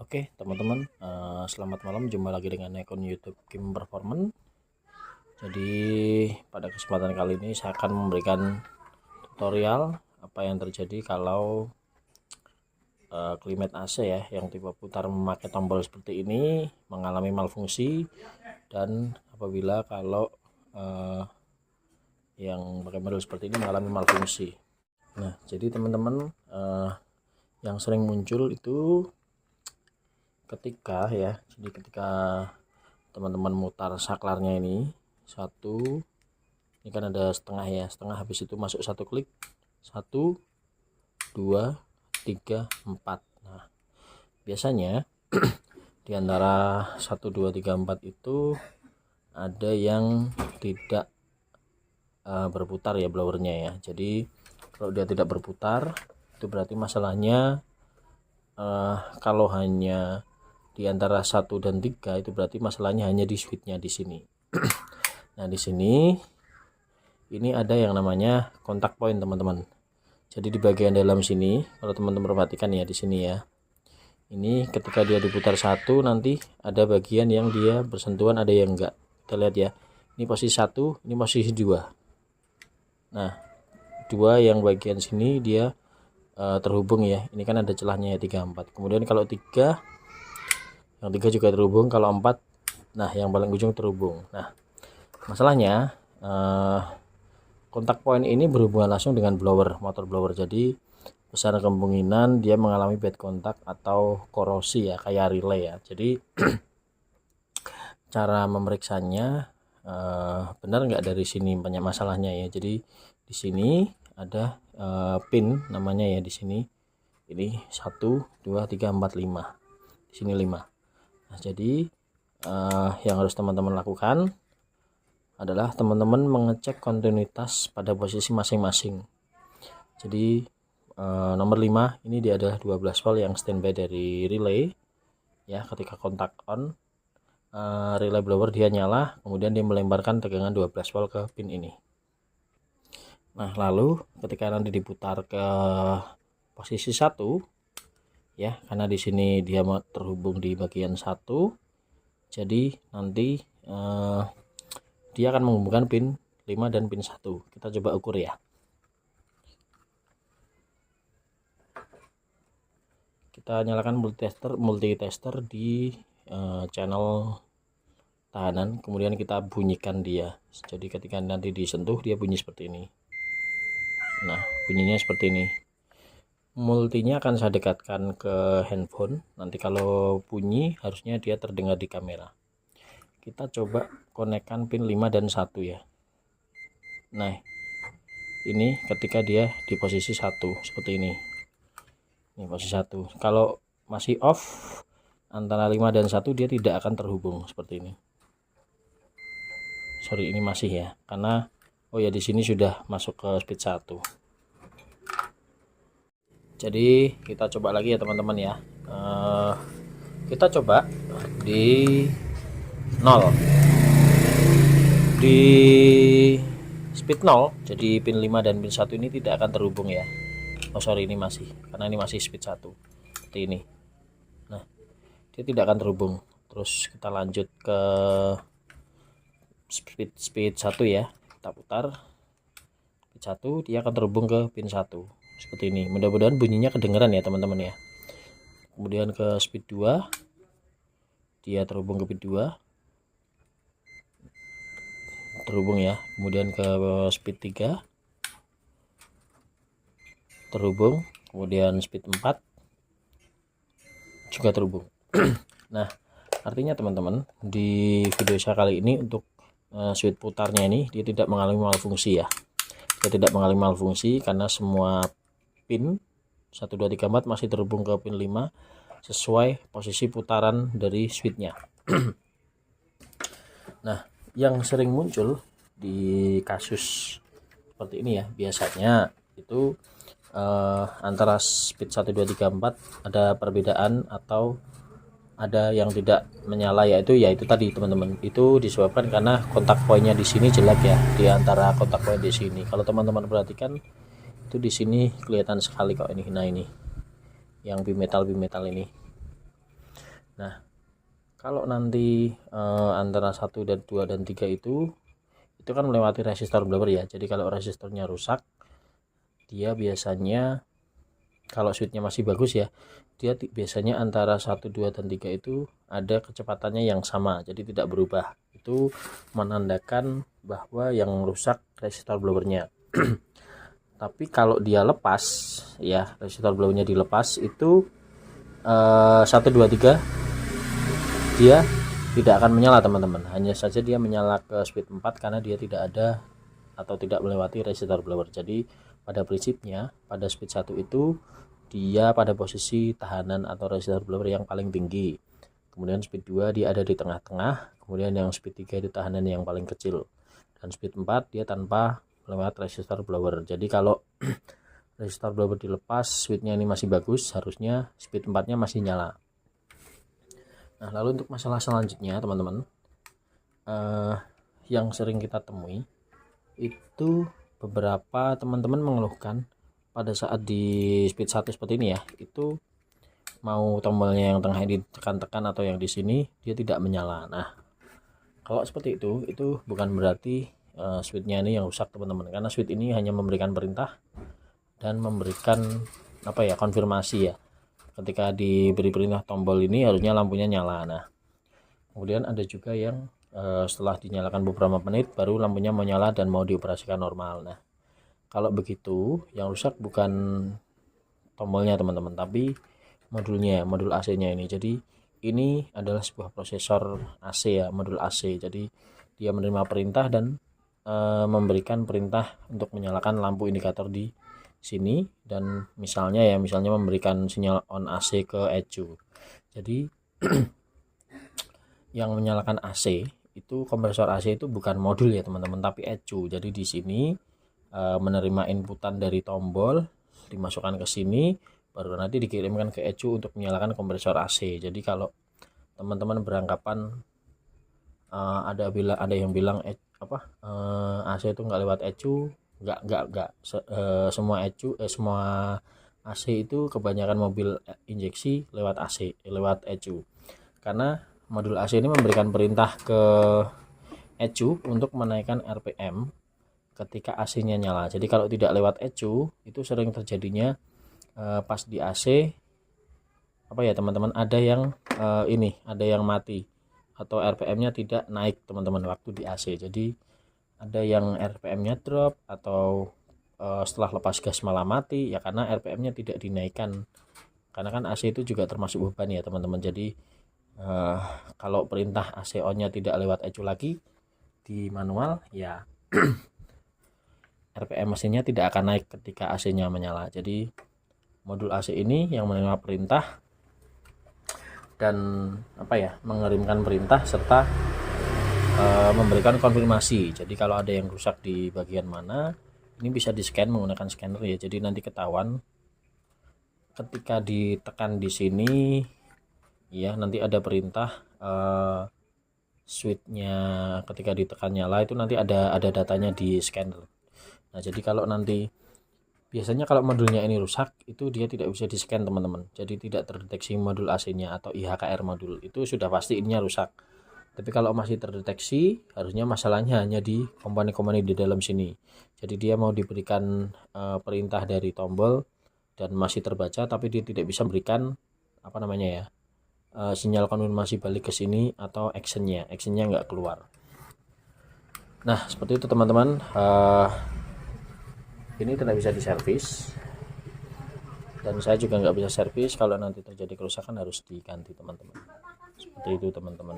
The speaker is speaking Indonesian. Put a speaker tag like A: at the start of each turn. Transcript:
A: Oke teman-teman, selamat malam, jumpa lagi dengan akun YouTube Kim Performance. Jadi pada kesempatan kali ini saya akan memberikan tutorial apa yang terjadi kalau klimet AC ya yang tipe putar memakai tombol seperti ini mengalami malfungsi, dan apabila kalau yang pakai model seperti ini mengalami malfungsi. Nah, jadi teman-teman, yang sering muncul itu ketika teman-teman mutar saklarnya ini ini kan ada setengah ya, setengah, habis itu masuk satu klik, 1 2 3 4. Nah, biasanya di antara 1 2 3 4 itu ada yang tidak berputar ya blowernya ya. Jadi kalau dia tidak berputar itu berarti masalahnya kalau hanya di antara 1 dan 3 itu berarti masalahnya hanya di switchnya di sini. Nah, di sini ini ada yang namanya kontak point teman-teman. Jadi di bagian dalam sini, kalau teman-teman perhatikan ya di sini ya. Ini ketika dia diputar 1 nanti ada bagian yang dia bersentuhan, ada yang enggak. Kita lihat ya. Ini posisi 1, ini posisi 2. Nah, 2 yang bagian sini dia terhubung ya. Ini kan ada celahnya ya 3 4. Kemudian kalau 3, yang 3 juga terhubung, kalau 4, nah yang paling ujung terhubung. Nah, masalahnya kontak point ini berhubungan langsung dengan blower, motor blower. Jadi besar kemungkinan dia mengalami bad kontak atau korosi ya, kayak relay ya. Jadi cara memeriksanya benar nggak dari sini banyak masalahnya ya. Jadi di sini ada pin namanya ya, di sini ini 1 2 3 4 5, di sini 5. Nah, jadi yang harus teman-teman lakukan adalah teman-teman mengecek kontinuitas pada posisi masing-masing. Jadi nomor 5 ini dia ada 12 volt yang standby dari relay ya. Ketika kontak on, relay blower dia nyala, kemudian dia melemparkan tegangan 12 volt ke pin ini. Nah, lalu ketika nanti diputar ke posisi 1 ya, karena di sini dia terhubung di bagian 1, jadi nanti dia akan menghubungkan pin 5 dan pin 1. Kita coba ukur ya. Kita nyalakan multitester di channel tahanan, kemudian kita bunyikan dia. Jadi ketika nanti disentuh dia bunyi seperti ini. Nah, bunyinya seperti ini. Multinya akan saya dekatkan ke handphone. Nanti kalau bunyi harusnya dia terdengar di kamera. Kita coba konekkan pin 5 dan 1 ya. Nah, ini ketika dia di posisi 1 seperti ini. Ini posisi 1. Kalau masih off antara 5 dan 1 dia tidak akan terhubung seperti ini. Sorry, ini masih ya. Karena oh ya, di sini sudah masuk ke speed 1. Jadi kita coba lagi ya teman-teman ya. Kita coba di 0, di speed 0, jadi pin 5 dan pin 1 ini tidak akan terhubung ya. Oh sorry, ini masih, karena ini masih speed 1 seperti ini. Nah, dia tidak akan terhubung. Terus kita lanjut ke speed 1 ya, kita putar speed 1, dia akan terhubung ke pin 1 seperti ini. Mudah-mudahan bunyinya kedengeran ya teman-teman ya. Kemudian ke speed 2, dia terhubung ke pin 2, terhubung ya. Kemudian ke speed 3, terhubung. Kemudian speed 4 juga terhubung. Nah, artinya teman-teman, di video saya kali ini untuk switch putarnya ini dia tidak mengalami malfungsi ya. Dia tidak mengalami malfungsi karena semua pin 1 2 3 4 masih terhubung ke pin 5 sesuai posisi putaran dari switchnya. Nah, yang sering muncul di kasus seperti ini ya, biasanya itu antara speed 1 2 3 4 ada perbedaan atau ada yang tidak menyala, yaitu tadi teman-teman, itu disebabkan karena kontak poinnya di sini jelek ya, di antara kontak poin di sini. Kalau teman-teman perhatikan itu di sini kelihatan sekali kok ini. Nah, ini yang bimetal ini. Nah, kalau nanti antara 1 dan 2 dan 3 itu kan melewati resistor blower ya. Jadi kalau resistornya rusak, dia biasanya kalau switchnya masih bagus ya, dia biasanya antara 1, 2 dan 3 itu ada kecepatannya yang sama, jadi tidak berubah. Itu menandakan bahwa yang rusak resistor blowernya. Tapi kalau dia lepas ya, resistor blowernya dilepas, itu 1, 2, 3 dia tidak akan menyala teman-teman, hanya saja dia menyala ke speed 4 karena dia tidak ada atau tidak melewati resistor blower. Jadi pada prinsipnya pada speed 1 itu dia pada posisi tahanan atau resistor blower yang paling tinggi, kemudian speed 2 dia ada di tengah-tengah, kemudian yang speed 3 itu tahanan yang paling kecil, dan speed 4 dia tanpa melewati resistor blower. Jadi kalau resistor blower dilepas, switchnya ini masih bagus, harusnya speed 4 nya masih nyala. Nah, lalu untuk masalah selanjutnya teman-teman, yang sering kita temui itu beberapa teman-teman mengeluhkan pada saat di speed 1 seperti ini ya, itu mau tombolnya yang tengah ini ditekan-tekan atau yang di sini dia tidak menyala. Nah, kalau seperti itu bukan berarti switchnya ini yang rusak teman-teman, karena switch ini hanya memberikan perintah dan memberikan konfirmasi ya. Ketika diberi perintah tombol ini harusnya lampunya nyala. Nah, kemudian ada juga yang setelah dinyalakan beberapa menit baru lampunya menyala dan mau dioperasikan normal. Nah, kalau begitu yang rusak bukan tombolnya teman-teman, tapi modulnya, modul AC-nya ini. Jadi ini adalah sebuah prosesor AC ya, modul AC. Jadi dia menerima perintah dan memberikan perintah untuk menyalakan lampu indikator di sini, dan misalnya memberikan sinyal on AC ke ECU. Jadi yang menyalakan AC itu, kompresor AC itu bukan modul ya teman-teman, tapi ECU. Jadi di sini menerima inputan dari tombol, dimasukkan ke sini, baru nanti dikirimkan ke ECU untuk menyalakan kompresor AC. Jadi kalau teman-teman beranggapan ada yang bilang AC itu nggak lewat ECU, enggak. Semua ECU semua AC itu kebanyakan mobil injeksi lewat AC, lewat ECU. Karena modul AC ini memberikan perintah ke ECU untuk menaikkan RPM ketika AC-nya nyala. Jadi kalau tidak lewat ECU itu sering terjadinya pas di AC teman-teman, ada yang ada yang mati atau RPM-nya tidak naik teman-teman waktu di AC. Jadi ada yang RPM-nya drop atau setelah lepas gas malah mati ya, karena RPM-nya tidak dinaikkan. Karena kan AC itu juga termasuk beban ya teman-teman. Jadi kalau perintah AC on-nya tidak lewat ECU lagi di manual ya, RPM mesinnya tidak akan naik ketika AC-nya menyala. Jadi modul AC ini yang menerima perintah dan mengirimkan perintah serta memberikan konfirmasi. Jadi kalau ada yang rusak di bagian mana, ini bisa di scan menggunakan scanner ya. Jadi nanti ketahuan ketika ditekan di sini ya, nanti ada perintah switchnya ketika ditekan nyala, itu nanti ada datanya di scanner. Nah, jadi kalau nanti biasanya kalau modulnya ini rusak itu dia tidak bisa di scan teman-teman. Jadi tidak terdeteksi modul AC-nya atau IHKR modul, itu sudah pasti ininya rusak. Tapi kalau masih terdeteksi, harusnya masalahnya hanya di komponen-komponen di dalam sini. Jadi dia mau diberikan perintah dari tombol dan masih terbaca, tapi dia tidak bisa memberikan sinyal konfirmasi balik ke sini atau actionnya nggak keluar. Nah, seperti itu teman-teman. Ini tidak bisa diservis, dan saya juga nggak bisa servis. Kalau nanti terjadi kerusakan harus diganti teman-teman. Seperti itu teman-teman.